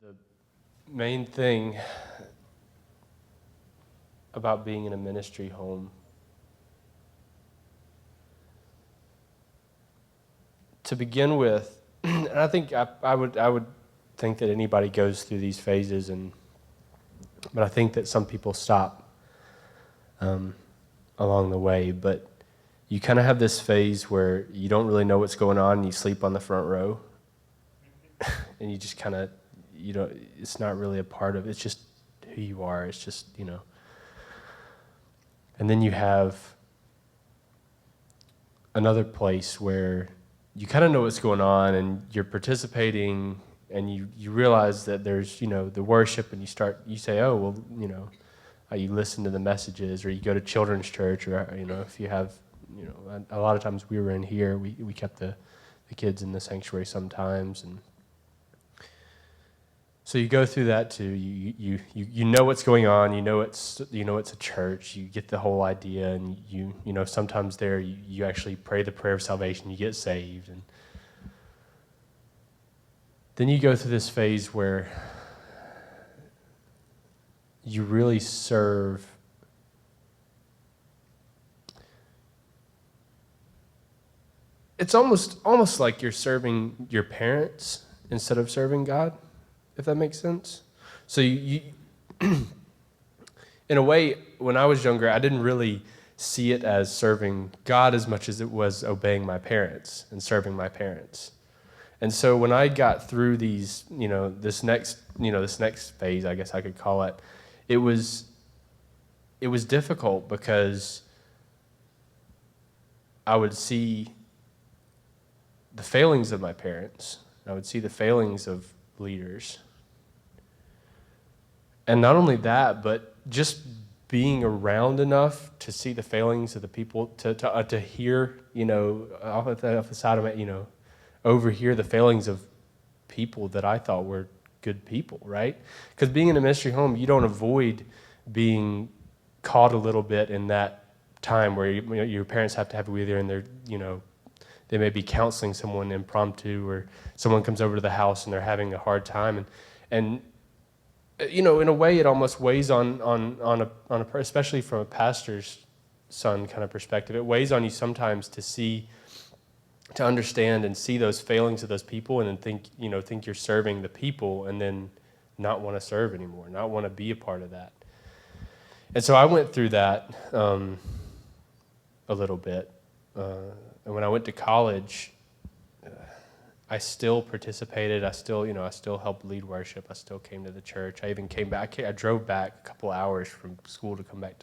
The main thing about being in a ministry home, to begin with, and I think I would think that anybody goes through these phases, but I think that some people stop along the way. But you kind of have this phase where you don't really know what's going on, and you sleep on the front row, and you just kind of, it's not really a part of it. It's just who you are. It's just, And then you have another place where you kind of know what's going on and you're participating, and you realize that there's, the worship, and you say, oh, well, you listen to the messages, or you go to children's church, or, if you have, a lot of times we were in here, we kept the kids in the sanctuary sometimes, and so you go through that too. You know what's going on. It's a church. You get the whole idea, and sometimes there you actually pray the prayer of salvation. You get saved, and then you go through this phase where you really serve. It's almost like you're serving your parents instead of serving God, if that makes sense. So you in a way, when I was younger, I didn't really see it as serving God as much as it was obeying my parents and serving my parents. And so when I got through these, this next phase, I guess I could call it, it was difficult because I would see the failings of my parents. I would see the failings of leaders. And not only that, but just being around enough to see the failings of the people, to hear, off the side of it, overhear the failings of people that I thought were good people, right? Because being in a ministry home, you don't avoid being caught a little bit in that time where your parents have to have you with you, and they're, they may be counseling someone impromptu, or someone comes over to the house and they're having a hard time, and in a way it almost weighs on a especially from a pastor's son kind of perspective. It weighs on you sometimes to understand and see those failings of those people, and then think you're serving the people, and then not want to serve anymore, not want to be a part of that. And so I went through that a little bit. And when I went to college, I still participated. I still helped lead worship. I still came to the church. I even came back. I drove back a couple hours from school to come back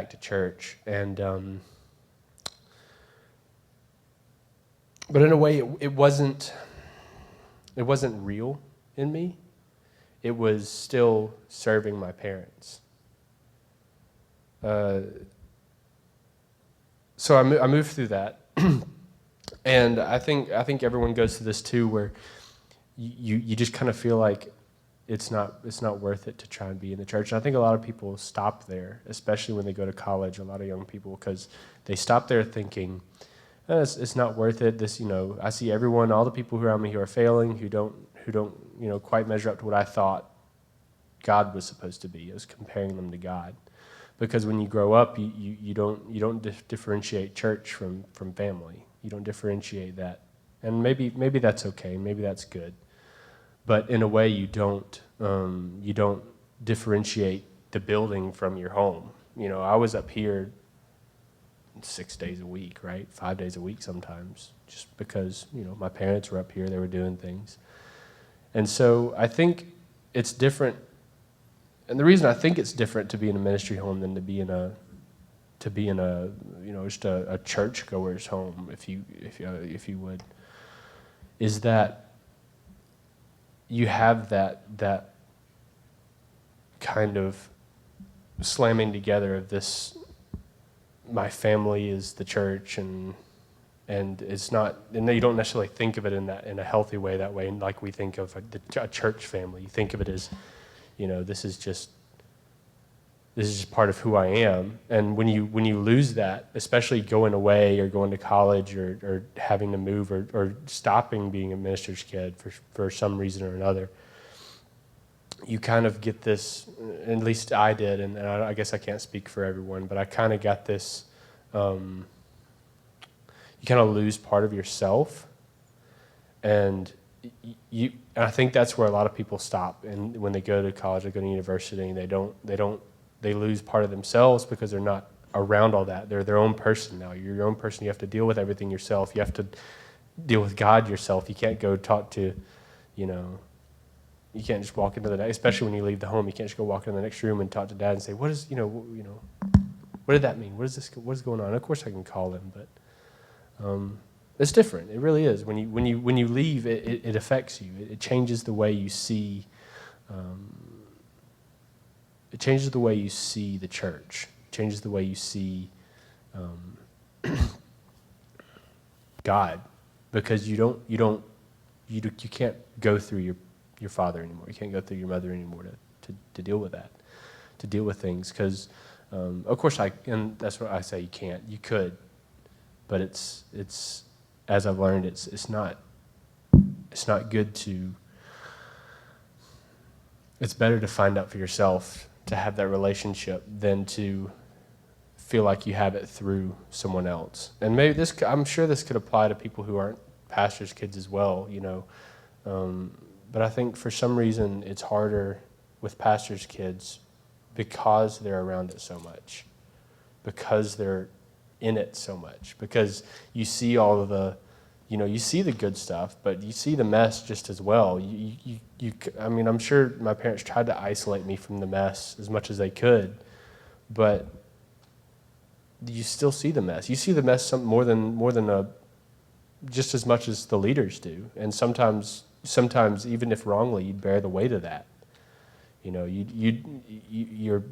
to church. And but in a way, it wasn't real in me. It was still serving my parents. So I moved through that, and I think everyone goes through this too, where you just kind of feel like it's not worth it to try and be in the church. And I think a lot of people stop there, especially when they go to college. A lot of young people, because they stop there thinking, it's not worth it. This, I see everyone, all the people around me who are failing, who don't quite measure up to what I thought God was supposed to be. I was comparing them to God. Because when you grow up, you don't differentiate church from family. You don't differentiate that, and maybe that's okay. Maybe that's good, but in a way, you don't differentiate the building from your home. I was up here 6 days a week, right? 5 days a week sometimes, just because my parents were up here. They were doing things, and so I think it's different. And the reason I think it's different to be in a ministry home than to be in a just a churchgoer's home, if you would, is that you have that kind of slamming together of this. My family is the church, and it's not, and you don't necessarily think of it in a healthy way that way, like we think of a church family. You think of it as, this is just part of who I am. And when you lose that, especially going away or going to college or having to move or stopping being a minister's kid for some reason or another, you kind of get this, at least I did, and I guess I can't speak for everyone, but I kind of got this, you kind of lose part of yourself, and I think that's where a lot of people stop, and when they go to college, they go to university, and they lose part of themselves because they're not around all that. They're their own person now. You're your own person. You have to deal with everything yourself. You have to deal with God yourself. You can't go talk to, you can't just walk into the next, especially when you leave the home. You can't just go walk into the next room and talk to dad and say, what did that mean? What's going on? Of course I can call him, but it's different. It really is. When you leave, it affects you. It changes the way you see. It changes the way you see the church. It changes the way you see God, because you can't go through your father anymore. You can't go through your mother anymore to deal with that, to deal with things. Because of course and that's what I say. You can't. You could, but it's as I've learned, it's not good to. It's better to find out for yourself, to have that relationship, than to feel like you have it through someone else. And maybe I'm sure this could apply to people who aren't pastors' kids as well, but I think for some reason it's harder with pastors' kids because they're around it so much, because they're in it so much, because you see all of the, you see the good stuff, but you see the mess just as well. I'm sure my parents tried to isolate me from the mess as much as they could, but you still see the mess. You see the mess more than just as much as the leaders do, and sometimes even if wrongly, you bear the weight of that. You're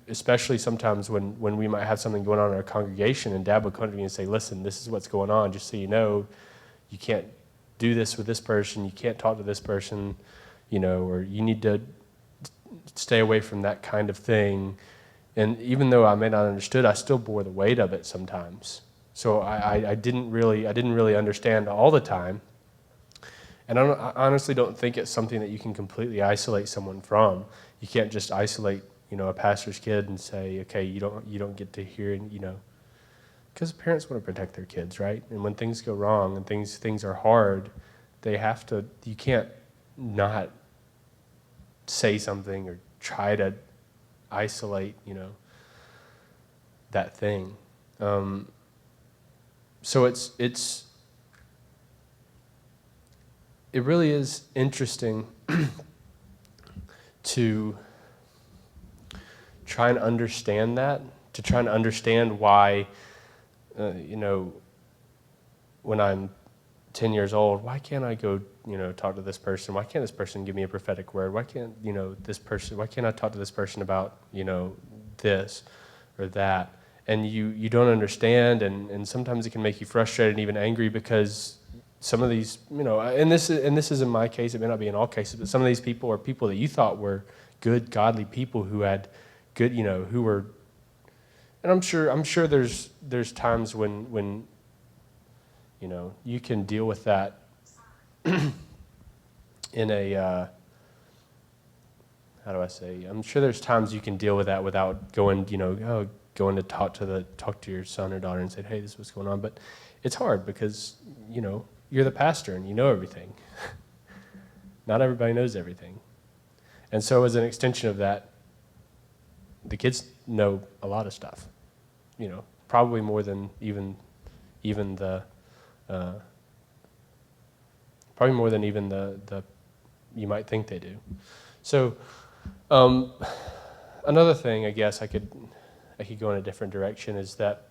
especially sometimes when we might have something going on in our congregation, and Dad would come to me and say, "Listen, this is what's going on. Just so you know, you can't do this with this person. You can't talk to this person, or you need to stay away from that kind of thing." And even though I may not understood, I still bore the weight of it sometimes. So I didn't really understand all the time. And I honestly don't think it's something that you can completely isolate someone from. You can't just isolate, a pastor's kid and say, okay, you don't get to hear, because parents want to protect their kids, right? And when things go wrong and things are hard, you can't not say something or try to isolate, that thing. So it really is interesting to try and understand that, to try and understand why, when I'm 10 years old, why can't I go, talk to this person? Why can't this person give me a prophetic word? Why can't, why can't I talk to this person about, this or that? And you don't understand, and sometimes it can make you frustrated and even angry, because some of these, and this is in my case, it may not be in all cases, but some of these people are people that you thought were good, godly people who had good, who were, and I'm sure there's times when you can deal with that in a, how do I say? I'm sure there's times you can deal with that without going, going to talk to your son or daughter and say, hey, this is what's going on. But it's hard because, you're the pastor and you know everything. Not everybody knows everything. And so as an extension of that, the kids know a lot of stuff, probably more than even the you might think they do. So another thing, I guess I could go in a different direction, is that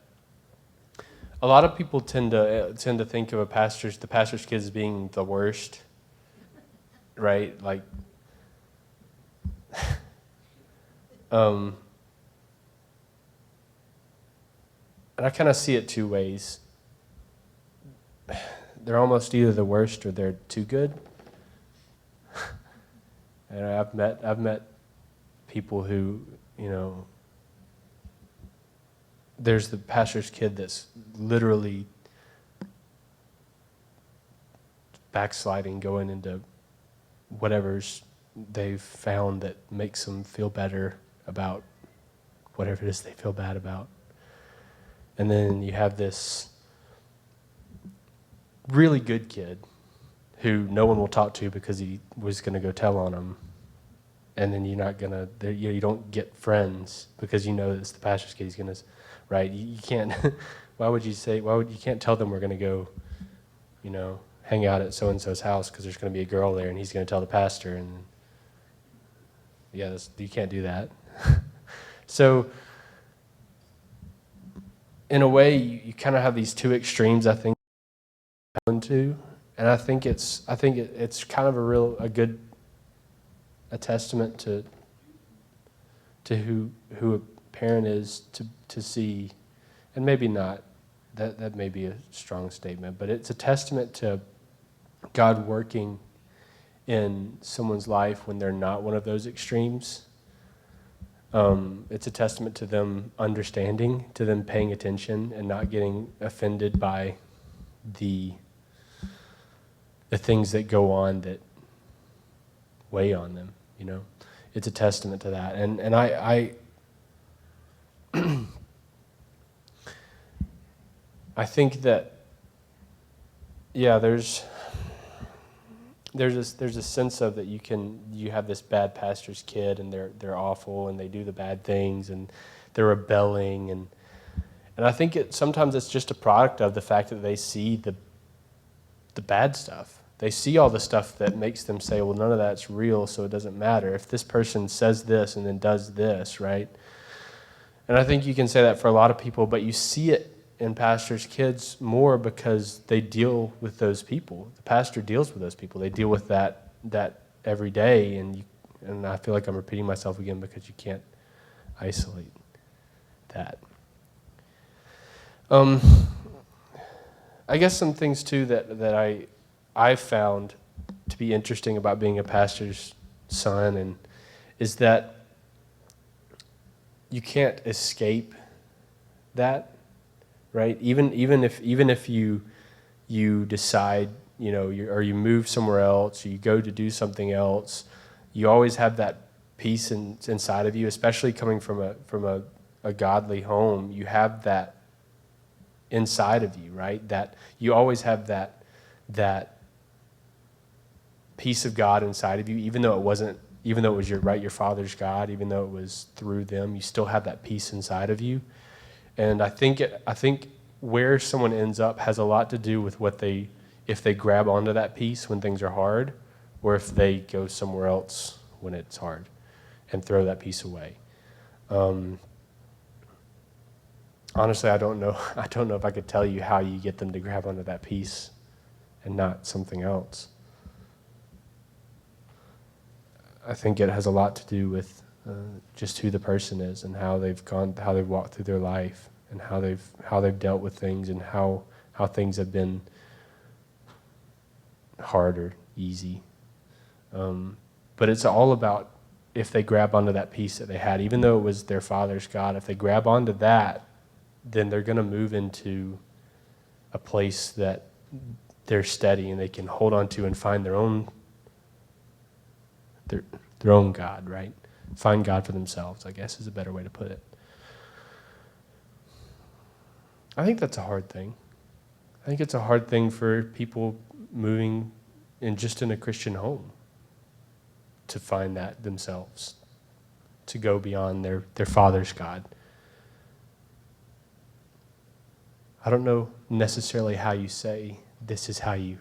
a lot of people tend to think of the pastor's kids being the worst, right? Like, and I kind of see it two ways. They're almost either the worst or they're too good. And I've met people who, there's the pastor's kid that's literally backsliding, going into whatever's they've found that makes them feel better about whatever it is they feel bad about. And then you have this really good kid who no one will talk to because he was going to go tell on them. And then you're not going to, you don't get friends because you know it's the pastor's kid. He's going to, right? You can't, you can't tell them we're going to go, hang out at so-and-so's house because there's going to be a girl there and he's going to tell the pastor. And you can't do that. So in a way, you kind of have these two extremes, I think, into, and I think it's kind of a good testament to who a parent is to see, and maybe not, that may be a strong statement, but it's a testament to God working in someone's life when they're not one of those extremes. It's a testament to them understanding, to them paying attention and not getting offended by the things that go on that weigh on them, It's a testament to that. And I I think that, there's a sense of that you have this bad pastor's kid and they're awful and they do the bad things and they're rebelling and I think sometimes it's just a product of the fact that they see the bad stuff. They see all the stuff that makes them say, well, none of that's real, so it doesn't matter. If this person says this and then does this, right? And I think you can say that for a lot of people, but you see it in pastors' kids more because they deal with those people. The pastor deals with those people. They deal with that every day, and I feel like I'm repeating myself again because you can't isolate that. I guess some things too that I've found to be interesting about being a pastor's son and is that you can't escape that, right? Even if you decide, or you move somewhere else, or you go to do something else, you always have that peace inside of you, especially coming from a godly home. You have that inside of you, right? That you always have that peace of God inside of you, even though it was your father's God, even though it was through them, you still have that peace inside of you. And I think where someone ends up has a lot to do with if they grab onto that peace when things are hard, or if they go somewhere else when it's hard and throw that peace away. Honestly, I don't know if I could tell you how you get them to grab onto that peace and not something else. I think it has a lot to do with just who the person is and how they've walked through their life and how they've dealt with things and how things have been hard or easy. But it's all about if they grab onto that peace that they had, even though it was their father's God. If they grab onto that, then they're going to move into a place that they're steady and they can hold on to and find their own God, right? Find God for themselves, I guess is a better way to put it. I think that's a hard thing. I think it's a hard thing for people moving in a Christian home to find that themselves, to go beyond their father's God. I don't know necessarily how you say this is how you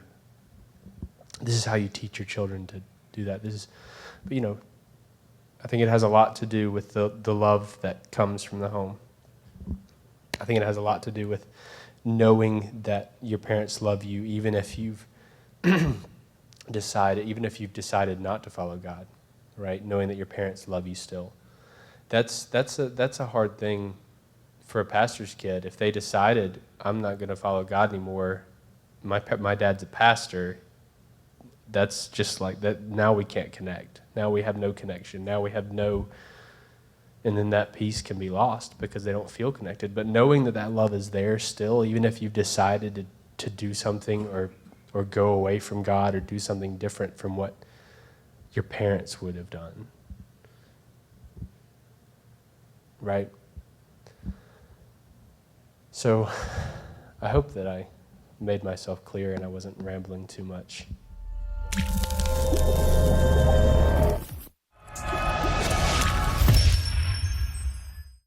teach your children to do that. But I think it has a lot to do with the love that comes from the home. I think it has a lot to do with knowing that your parents love you, even if you've decided not to follow God, right? Knowing that your parents love you still. That's a hard thing for a pastor's kid. If they decided, I'm not going to follow God anymore, my dad's a pastor, that's just like that. Now we can't connect. Now we have no connection. Now we have no, and then that peace can be lost because they don't feel connected. But knowing that love is there still, even if you've decided to do something or go away from God or do something different from what your parents would have done. Right? So I hope that I made myself clear and I wasn't rambling too much.